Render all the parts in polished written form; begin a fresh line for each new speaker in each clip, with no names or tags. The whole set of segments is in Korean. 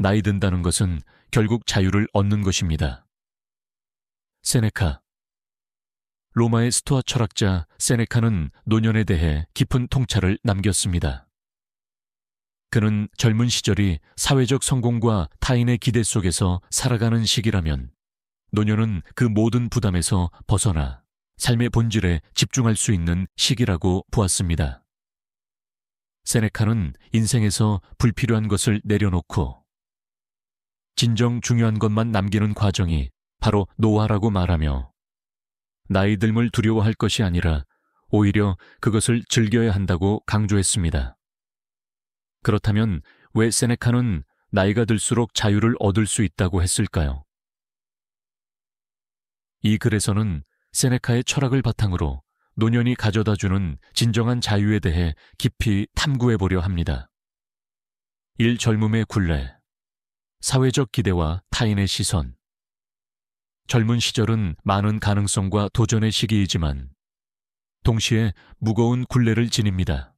나이 든다는 것은 결국 자유를 얻는 것입니다. 세네카. 로마의 스토아 철학자 세네카는 노년에 대해 깊은 통찰을 남겼습니다. 그는 젊은 시절이 사회적 성공과 타인의 기대 속에서 살아가는 시기라면 노년은 그 모든 부담에서 벗어나 삶의 본질에 집중할 수 있는 시기라고 보았습니다. 세네카는 인생에서 불필요한 것을 내려놓고 진정 중요한 것만 남기는 과정이 바로 노화라고 말하며 나이 듦을 두려워할 것이 아니라 오히려 그것을 즐겨야 한다고 강조했습니다. 그렇다면 왜 세네카는 나이가 들수록 자유를 얻을 수 있다고 했을까요? 이 글에서는 세네카의 철학을 바탕으로 노년이 가져다주는 진정한 자유에 대해 깊이 탐구해보려 합니다. 젊음의 굴레, 사회적 기대와 타인의 시선. 젊은 시절은 많은 가능성과 도전의 시기이지만 동시에 무거운 굴레를 지닙니다.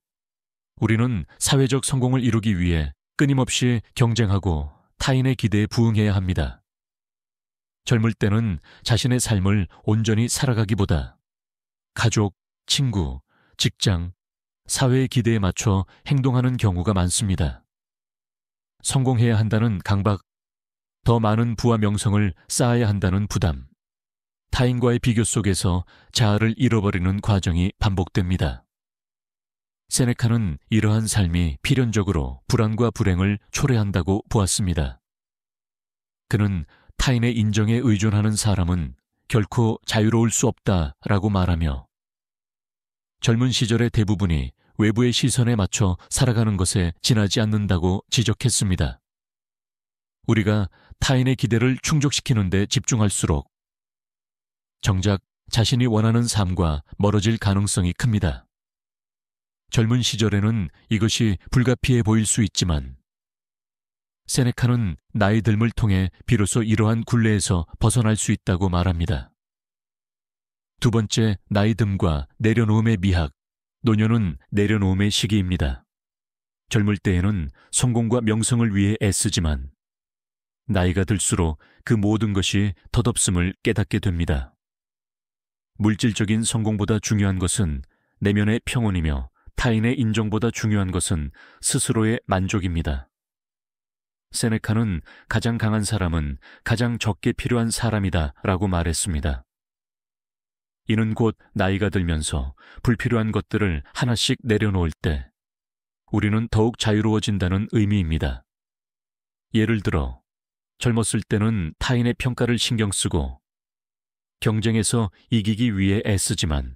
우리는 사회적 성공을 이루기 위해 끊임없이 경쟁하고 타인의 기대에 부응해야 합니다. 젊을 때는 자신의 삶을 온전히 살아가기보다 가족, 친구, 직장, 사회의 기대에 맞춰 행동하는 경우가 많습니다. 성공해야 한다는 강박, 더 많은 부와 명성을 쌓아야 한다는 부담, 타인과의 비교 속에서 자아를 잃어버리는 과정이 반복됩니다. 세네카는 이러한 삶이 필연적으로 불안과 불행을 초래한다고 보았습니다. 그는 타인의 인정에 의존하는 사람은 결코 자유로울 수 없다라고 말하며 젊은 시절의 대부분이 외부의 시선에 맞춰 살아가는 것에 지나지 않는다고 지적했습니다. 우리가 타인의 기대를 충족시키는 데 집중할수록 정작 자신이 원하는 삶과 멀어질 가능성이 큽니다. 젊은 시절에는 이것이 불가피해 보일 수 있지만 세네카는 나이 듦을 통해 비로소 이러한 굴레에서 벗어날 수 있다고 말합니다. 두 번째, 나이 듦과 내려놓음의 미학, 노년은 내려놓음의 시기입니다. 젊을 때에는 성공과 명성을 위해 애쓰지만 나이가 들수록 그 모든 것이 덧없음을 깨닫게 됩니다. 물질적인 성공보다 중요한 것은 내면의 평온이며 타인의 인정보다 중요한 것은 스스로의 만족입니다. 세네카는 가장 강한 사람은 가장 적게 필요한 사람이다 라고 말했습니다. 이는 곧 나이가 들면서 불필요한 것들을 하나씩 내려놓을 때 우리는 더욱 자유로워진다는 의미입니다. 예를 들어 젊었을 때는 타인의 평가를 신경 쓰고 경쟁에서 이기기 위해 애쓰지만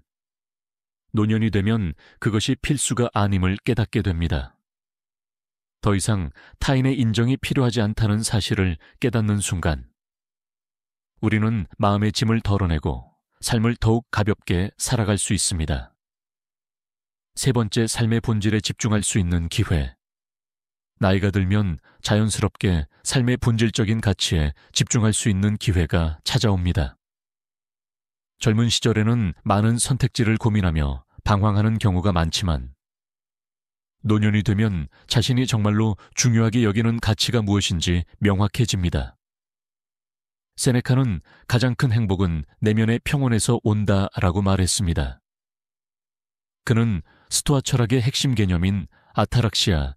노년이 되면 그것이 필수가 아님을 깨닫게 됩니다. 더 이상 타인의 인정이 필요하지 않다는 사실을 깨닫는 순간 우리는 마음의 짐을 덜어내고 삶을 더욱 가볍게 살아갈 수 있습니다. 세 번째, 삶의 본질에 집중할 수 있는 기회. 나이가 들면 자연스럽게 삶의 본질적인 가치에 집중할 수 있는 기회가 찾아옵니다. 젊은 시절에는 많은 선택지를 고민하며 방황하는 경우가 많지만 노년이 되면 자신이 정말로 중요하게 여기는 가치가 무엇인지 명확해집니다. 세네카는 가장 큰 행복은 내면의 평온에서 온다라고 말했습니다. 그는 스토아 철학의 핵심 개념인 아타락시아,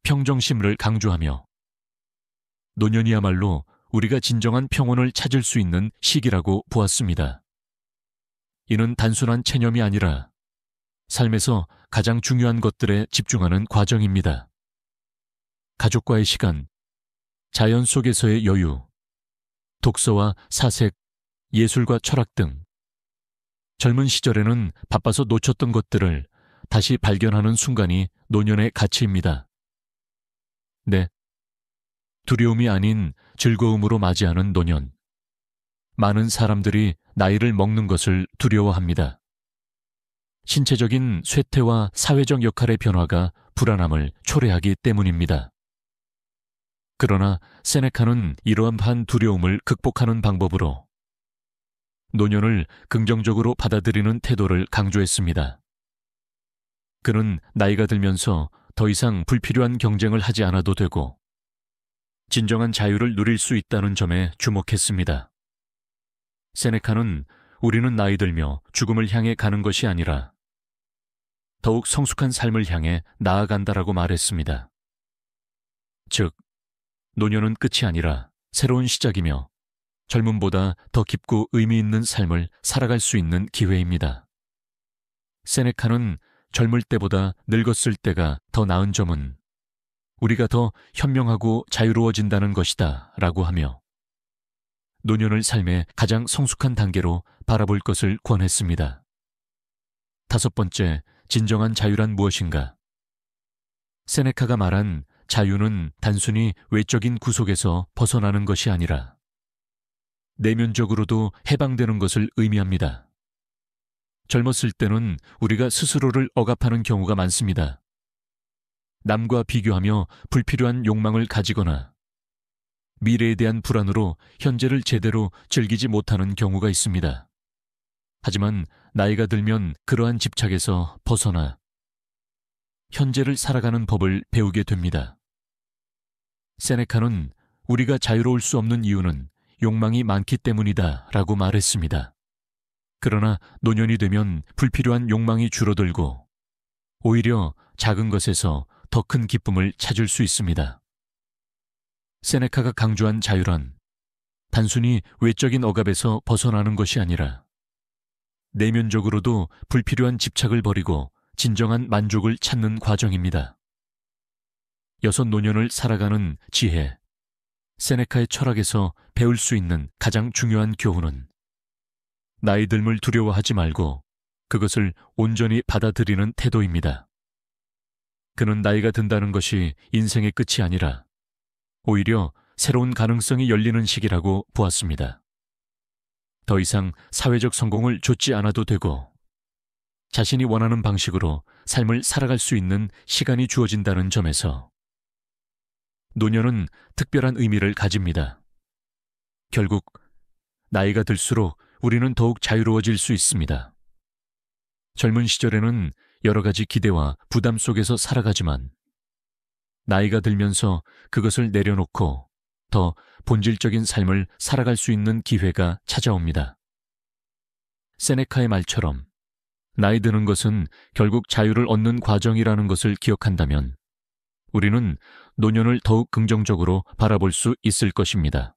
평정심을 강조하며 노년이야말로 우리가 진정한 평온을 찾을 수 있는 시기라고 보았습니다. 이는 단순한 체념이 아니라 삶에서 가장 중요한 것들에 집중하는 과정입니다. 가족과의 시간, 자연 속에서의 여유, 독서와 사색, 예술과 철학 등 젊은 시절에는 바빠서 놓쳤던 것들을 다시 발견하는 순간이 노년의 가치입니다. 네, 두려움이 아닌 즐거움으로 맞이하는 노년. 많은 사람들이 나이를 먹는 것을 두려워합니다. 신체적인 쇠퇴와 사회적 역할의 변화가 불안함을 초래하기 때문입니다. 그러나 세네카는 이러한 두려움을 극복하는 방법으로 노년을 긍정적으로 받아들이는 태도를 강조했습니다. 그는 나이가 들면서 더 이상 불필요한 경쟁을 하지 않아도 되고 진정한 자유를 누릴 수 있다는 점에 주목했습니다. 세네카는 우리는 나이 들며 죽음을 향해 가는 것이 아니라 더욱 성숙한 삶을 향해 나아간다라고 말했습니다. 즉, 노년은 끝이 아니라 새로운 시작이며 젊음보다 더 깊고 의미 있는 삶을 살아갈 수 있는 기회입니다. 세네카는 젊을 때보다 늙었을 때가 더 나은 점은 우리가 더 현명하고 자유로워진다는 것이다 라고 하며 노년을 삶의 가장 성숙한 단계로 바라볼 것을 권했습니다. 5번째, 진정한 자유란 무엇인가? 세네카가 말한 자유는 단순히 외적인 구속에서 벗어나는 것이 아니라 내면적으로도 해방되는 것을 의미합니다. 젊었을 때는 우리가 스스로를 억압하는 경우가 많습니다. 남과 비교하며 불필요한 욕망을 가지거나 미래에 대한 불안으로 현재를 제대로 즐기지 못하는 경우가 있습니다. 하지만 나이가 들면 그러한 집착에서 벗어나 현재를 살아가는 법을 배우게 됩니다. 세네카는 우리가 자유로울 수 없는 이유는 욕망이 많기 때문이다 라고 말했습니다. 그러나 노년이 되면 불필요한 욕망이 줄어들고 오히려 작은 것에서 더 큰 기쁨을 찾을 수 있습니다. 세네카가 강조한 자유란 단순히 외적인 억압에서 벗어나는 것이 아니라 내면적으로도 불필요한 집착을 버리고 진정한 만족을 찾는 과정입니다. 6노년을 살아가는 지혜, 세네카의 철학에서 배울 수 있는 가장 중요한 교훈은 나이 듦을 두려워하지 말고 그것을 온전히 받아들이는 태도입니다. 그는 나이가 든다는 것이 인생의 끝이 아니라 오히려 새로운 가능성이 열리는 시기라고 보았습니다. 더 이상 사회적 성공을 좇지 않아도 되고 자신이 원하는 방식으로 삶을 살아갈 수 있는 시간이 주어진다는 점에서 노년은 특별한 의미를 가집니다. 결국 나이가 들수록 우리는 더욱 자유로워질 수 있습니다. 젊은 시절에는 여러 가지 기대와 부담 속에서 살아가지만 나이가 들면서 그것을 내려놓고 더 본질적인 삶을 살아갈 수 있는 기회가 찾아옵니다. 세네카의 말처럼 나이 드는 것은 결국 자유를 얻는 과정이라는 것을 기억한다면 우리는 노년을 더욱 긍정적으로 바라볼 수 있을 것입니다.